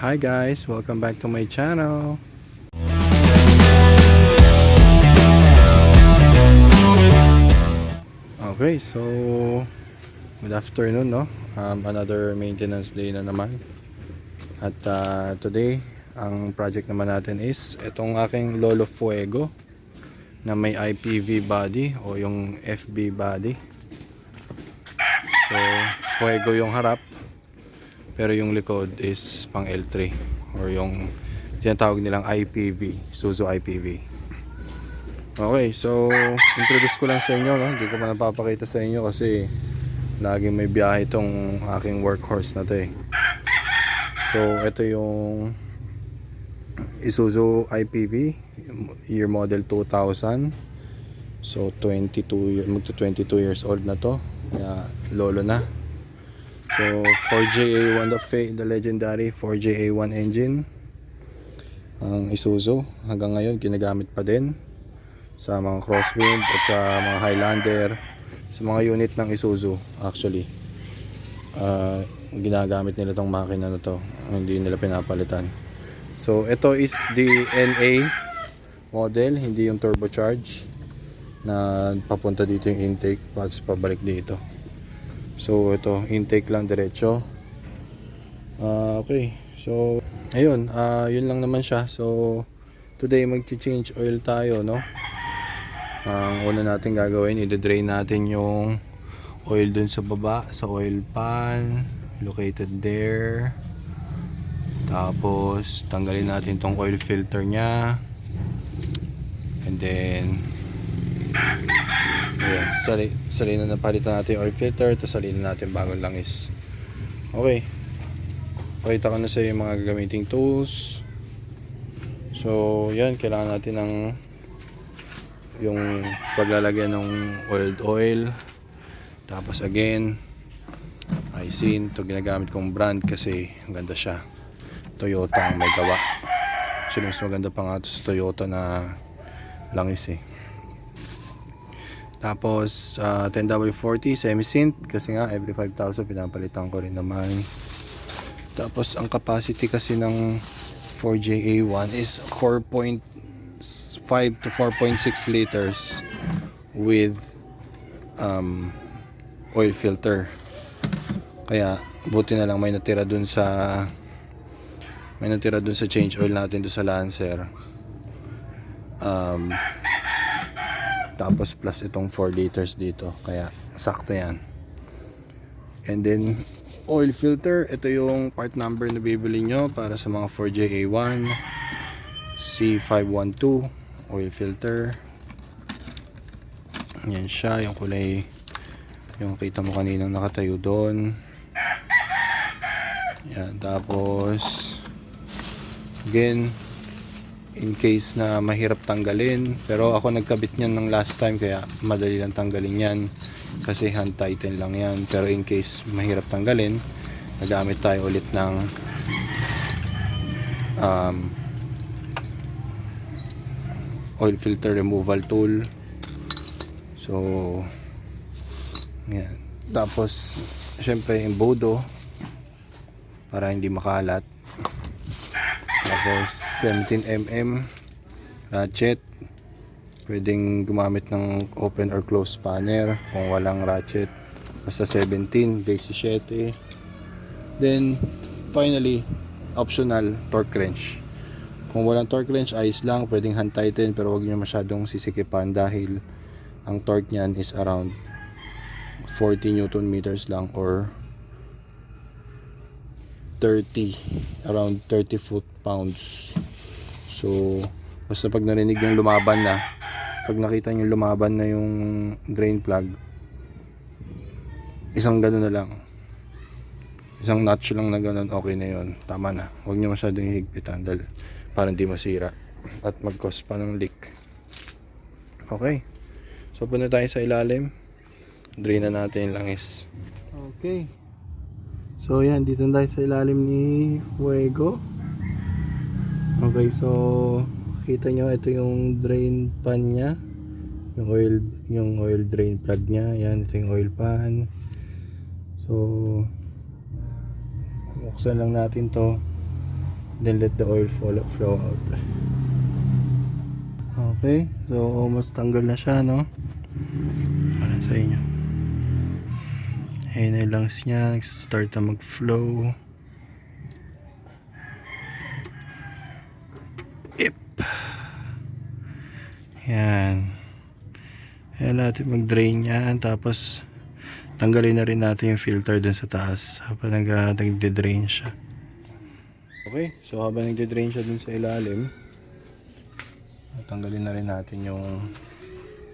Hi guys, welcome back to my channel. Okay, so good afternoon, no? Another maintenance day na naman. At today, ang project naman natin is itong aking Lolo Fuego na may IPV body o yung FB body. So, Fuego yung harap, pero yung likod is pang L3 or yung tinatawag nilang IPV, Isuzu IPV. Okay, so introduce ko lang sa inyo, no? Hindi ko pa napapakita sa inyo kasi laging may biyahe itong aking workhorse na to eh. So ito yung Isuzu IPV year model 2000. So 22 magto 22 years old na to. Kaya lolo na. So 4JA1 the legendary 4JA1 engine ang Isuzu hanggang ngayon ginagamit pa din sa mga crosswind at sa mga Highlander, sa mga unit ng Isuzu. Actually ginagamit nila tong makina na to, hindi nila pinapalitan. So ito is the NA model, hindi yung turbocharge na papunta dito yung intake pabalik dito. So ito intake lang diretso. Okay, so ayun, yun lang naman siya. So today magchi-change oil tayo, no? Ang una natin gagawin, i-drain natin yung oil dun sa baba, sa oil pan located there. Tapos tanggalin natin tong oil filter nya, and then ayan, salina na palitan natin yung oil filter, tapos salina natin bagong langis. Okay, pakita ko na sa yung mga gagamiting tools. So yan, kailangan natin ng yung paglalagyan ng oil. Tapos again, Aisin, ito ginagamit kong brand kasi ang ganda siya. Toyota ang may gawa. Actually mas maganda pa nga ito sa Toyota na langis eh. Tapos 10W40 semi-synth kasi nga every 5,000 pinapalitan ko rin naman. Tapos ang capacity kasi ng 4JA1 is 4.5 to 4.6 liters with oil filter. Kaya buti na lang may natira dun sa change oil natin dun sa Lancer. Tapos plus itong 4 liters dito, kaya sakto yan. And then oil filter, ito yung part number na bibili nyo para sa mga 4JA1 C512 oil filter. Yan siya, yung kulay yung kita mo kaninang nakatayo doon. Yan, tapos again, in case na mahirap tanggalin, pero ako nagkabit niyan ng last time kaya madali lang tanggalin yan kasi hand tighten lang yan. Pero in case mahirap tanggalin, nagamit tayo ulit ng oil filter removal tool. So yan, tapos syempre embodo para hindi makalat. Tapos 17mm ratchet, pwedeng gumamit ng open or close spanner kung walang ratchet, basta 17, 17. Then finally optional torque wrench. Kung walang torque wrench, ayos lang, pwedeng hand tighten, pero huwag nyo masyadong sisikipan dahil ang torque nyan is around 40 Newton meters lang or 30, around 30 foot-pounds. So basta pag narinig yung lumaban na, pag nakita nyo lumaban na yung drain plug, isang gano'n na lang, isang notch lang na gano'n, okay na yun, tama na. Huwag nyo masyadong higpitan dahil para hindi masira at mag-cause pa ng leak. Okay, so punta tayo sa ilalim, drain na natin yung langis. Okay, so yan, dito tayo sa ilalim ni Fuego. Okay, so kita nyo, ito yung drain pan nya, yung oil drain plug nya. Yan, ito yung oil pan. So buksan lang natin to. then let the oil flow out. Okay, so almost tanggal na siya, no? Para sa inyo. Ayun na yung lungs niya, start na mag-flow. Yan. Ayan natin mag-drain yan. Tapos tanggalin na rin natin yung filter dun sa taas habang nagde-drain siya. Okay, so habang nagde-drain siya dun sa ilalim, tanggalin na rin natin yung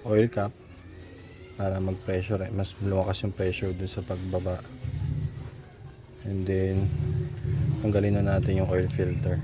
oil cap para mag-pressure, mas lumakas yung pressure dun sa pagbaba. And then tanggalin na natin yung oil filter.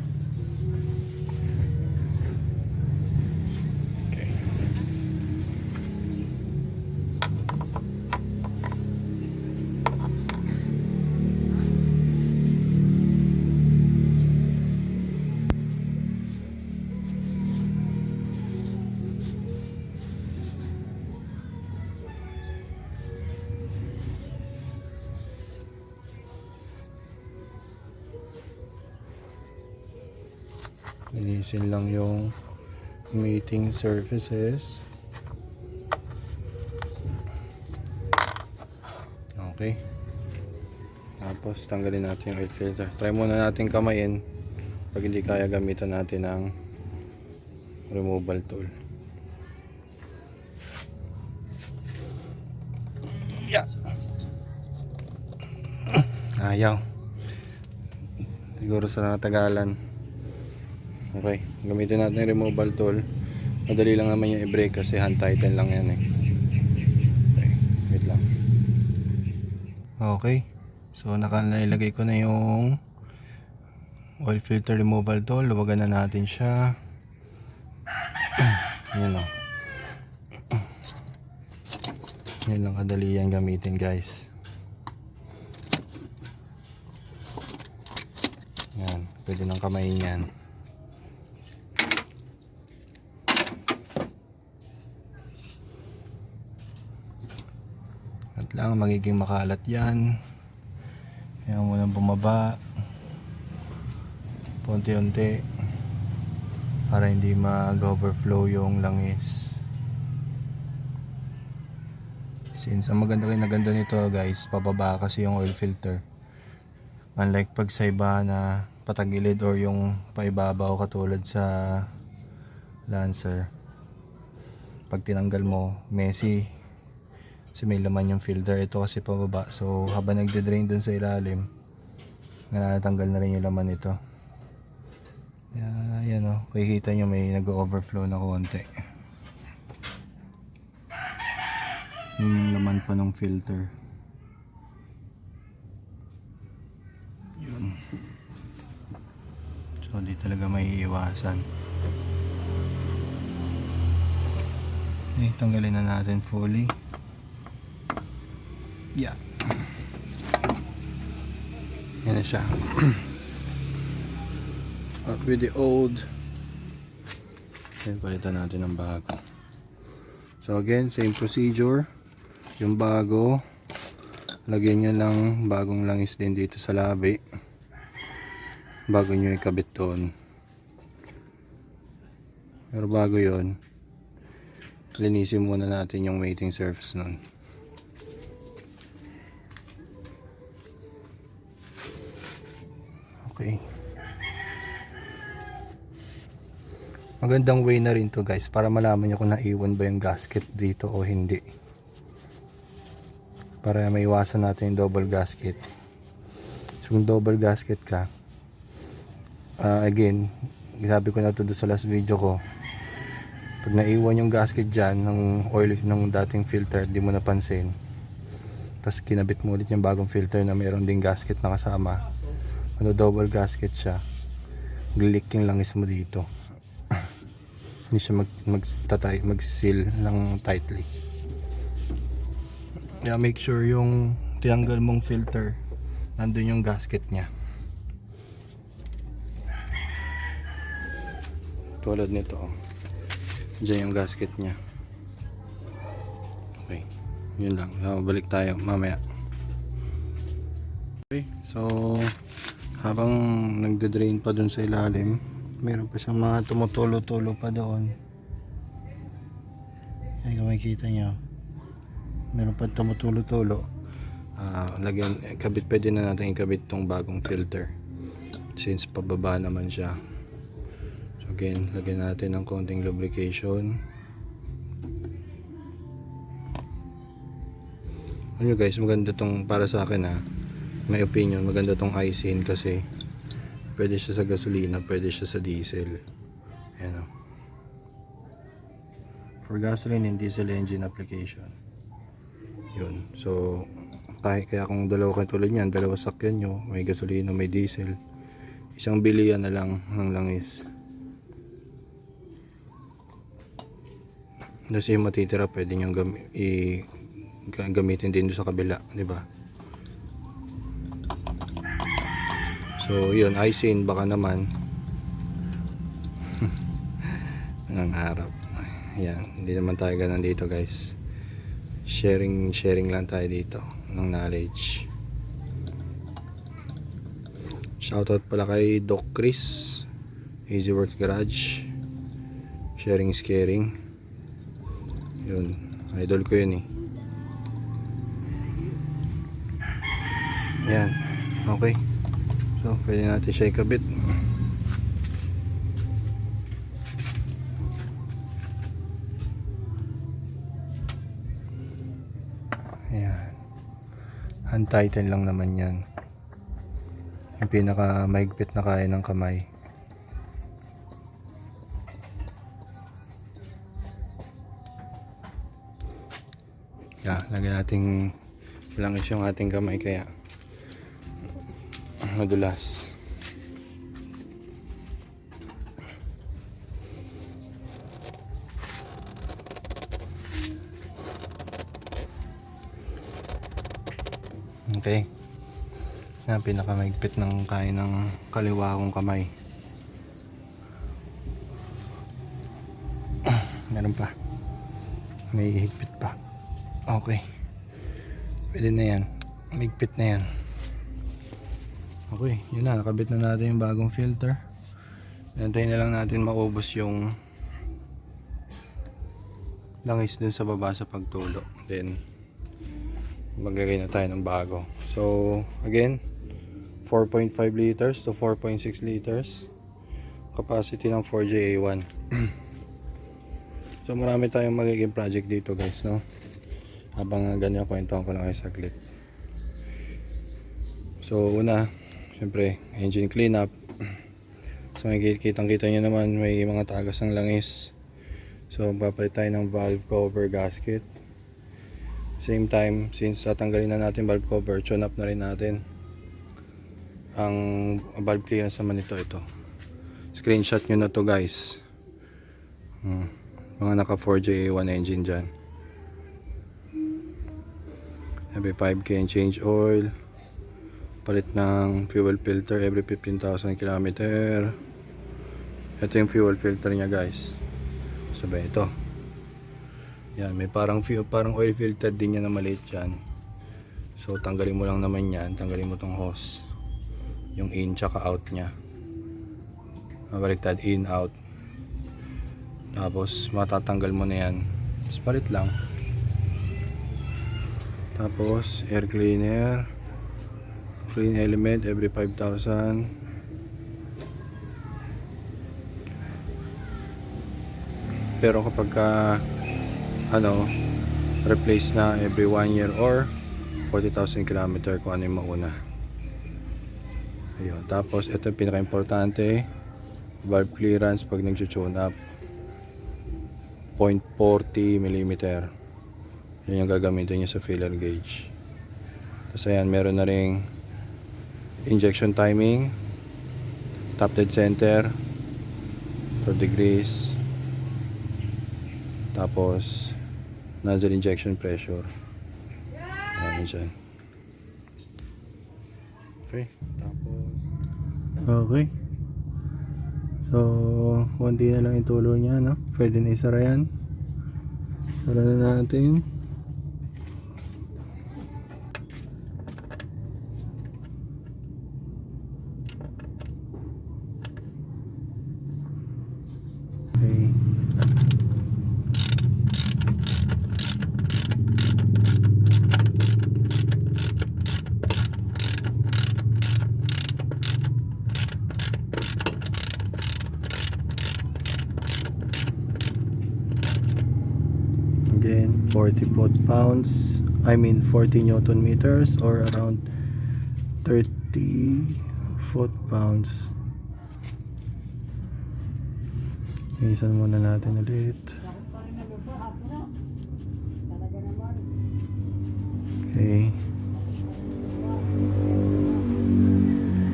Linisin lang yung mating surfaces. Okay. Tapos tanggalin natin yung oil filter. Try muna natin kamayin. Pag hindi kaya, gamitan natin ng removal tool. Yeah. Ayaw. Siguro sa natagalan. Okay, gamitin natin yung removal tool. Madali lang naman yung i-break kasi hand tighten lang yan eh. Okay, wait lang. Okay, so nakalagay ko na yung oil filter removal tool. Luwagan na natin siya. Yan o. Yan lang kadali yan gamitin, guys. Yan, pwede ng kamay yan. At lang magiging makalat yan. Kaya muna bumaba unti-unti para hindi mag-overflow yung langis. Since ang maganda nito, guys, pababa kasi yung oil filter. Unlike pag sa iba na patagilid or yung paibabaw katulad sa Lancer, pag tinanggal mo, messy kasi may laman yung filter. Ito kasi pababa, so habang nagde-drain dun sa ilalim, natanggal na rin yung laman nito. Yan o, kikita nyo may nag-overflow na konti. Yun yung laman pa ng filter. Yun. So di talaga may iiwasan. Okay, tanggalin na natin fully. Yeah. Yan na siya. Out with the old. Then palitan natin ng bago. So again, same procedure. Yung bago, lagyan nyo lang bagong langis din dito sa labi bago nyo ikabit doon. Pero bago yon, linisin muna natin yung mating surface nun. Okay. Magandang way na rin to, guys, para malaman nyo kung naiwan ba yung gasket dito o hindi. Para maiwasan natin yung double gasket. So kung double gasket ka, again, sabi ko na ito sa last video ko, pag naiwan yung gasket dyan ng oil ng dating filter, di mo napansin, tapos kinabit mo ulit yung bagong filter na mayroon ding gasket na kasama, double gasket siya, mag-leak yung langis mo dito. Hindi siya mag-seal ng tightly. Kaya make sure yung tinanggal mong filter, nandun yung gasket nya. Tulad nito, dyan yung gasket nya. Okay, yun lang. Balik tayo mamaya. Okay, so Habang nagde-drain pa dun sa ilalim, meron pa siyang mga tumutulo-tulo pa doon. Ay, kung makikita nyo, meron pa tumutulo-tulo. Pwede na natin ikabit tong bagong filter since pababa naman siya. So again, lagyan natin ng konting lubrication. Ano guys, maganda tong, para sa akin may opinion, maganda tong isin kasi pwede siya sa gasolina, pwede siya sa diesel. Ayan o. For gasoline and diesel engine application. Yun. So kaya kung dalawa kayo tulad niyan, dalawa sakyan nyo, may gasolina, may diesel, isang bilihan na lang ng langis. Kasi yung matitira pwede nyo gamitin din doon sa kabila, di ba? So yun, isin baka naman ang harap. Yan, hindi naman tayo ganun dito guys. Sharing lang tayo dito ng knowledge. Shoutout pala kay Doc Chris, Easy Works Garage. Sharing is caring. Yun, idol ko yun eh. Yan, okay. So pwede natin siya ikabit. Ayan, untighten lang naman yan, yung pinaka maigpit na kaya ng kamay. Lagyan nating langis yung ating kamay kaya madulas. Okay. Yan, pinakamaigpit ng kaya ng kaliwa kong kamay. Meron pa. May higpit pa. Okay. Pwede na yan. Maigpit na yan. Okay. Yun na. Nakabit na natin yung bagong filter. Nantayin na lang natin maubos yung langis dun sa baba sa pagtulo. Then maglagay na tayo ng bago. So again, 4.5 liters to 4.6 liters capacity ng 4JA1. So marami tayong magiging project dito guys, no? Habang ganyan, kwentuhan ko lang kayo saglit. So una, syempre engine cleanup. So kitang kita nyo naman may mga tagas ng langis. So papalit tayo ng valve cover gasket. Same time, since tatanggalin na natin valve cover, tune up na rin natin ang valve clearance naman ito. Screenshot nyo na to guys. Mga naka 4JA1 engine dyan. Every 5K change oil, palit ng fuel filter every 15,000 km. Ito yung fuel filter nya guys. Sabay ito. Yan, may parang oil filter din yan na maliit yan. So tanggalin mo lang naman yan, tanggalin mo tong hose, yung in tsaka out nya. Mabaliktad, in, out. Tapos matatanggal mo na yan. Tapos palit lang. Tapos air cleaner, clean element every 5,000. Pero kapag replace na every 1 year or 40,000 km kung ano yung mauna. Ayun. Tapos ito yung pinaka-importante, valve clearance pag nag-tune up, 0.40 mm. Yan yung gagamitin nyo sa filler gauge. Tapos ayan, meron na ring injection timing, top dead center, 4 degrees, tapos nozzle injection pressure. Ayan dyan. Okay, tapos okay. So konti na lang yung tulo niya, no? Pwede na isara yan. Sara na natin. 40 foot-pounds, I mean 40 newton meters, or around 30 foot-pounds. Isan muna natin ulit. Okay.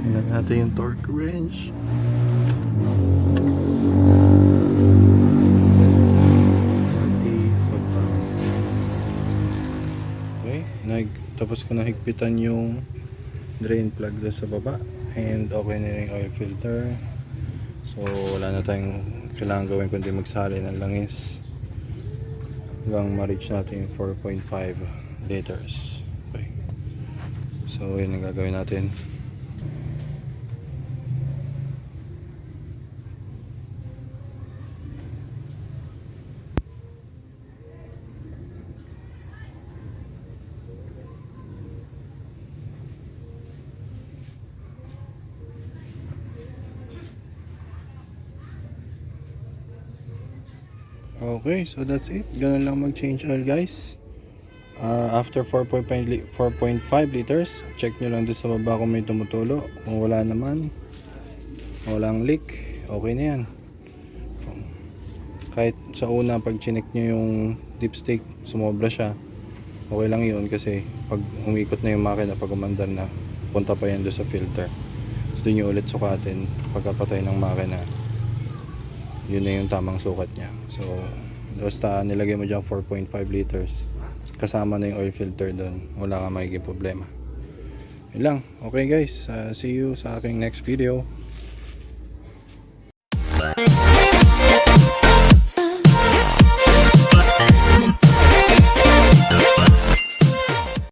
Tingnan natin yung torque range. Okay, tapos ko na higpitan yung drain plug doon sa baba, and okay na yung oil filter. So wala na tayong kailangan gawin kundi magsali ng langis hanggang ma-reach natin yung 4.5 liters. Okay, so yun ang gagawin natin. Okay, so that's it. Ganun lang mag-change oil, guys. After 4.5 liters, check nyo lang doon sa baba kung may tumutulo. Kung wala naman, walang leak, okay na yan. Kahit sa una pag chinek nyo yung dipstick, sumobra siya, okay lang yun kasi pag umikot na yung makina, pag umandar na, punta pa yan doon sa filter. So doon nyo ulit sukatin pagkapatay ng makina, yun na yung tamang sukat niya. So basta nilagay mo dyan 4.5 liters, kasama na yung oil filter doon, wala kang magiging problema. Yun lang. Okay guys, see you sa aking next video.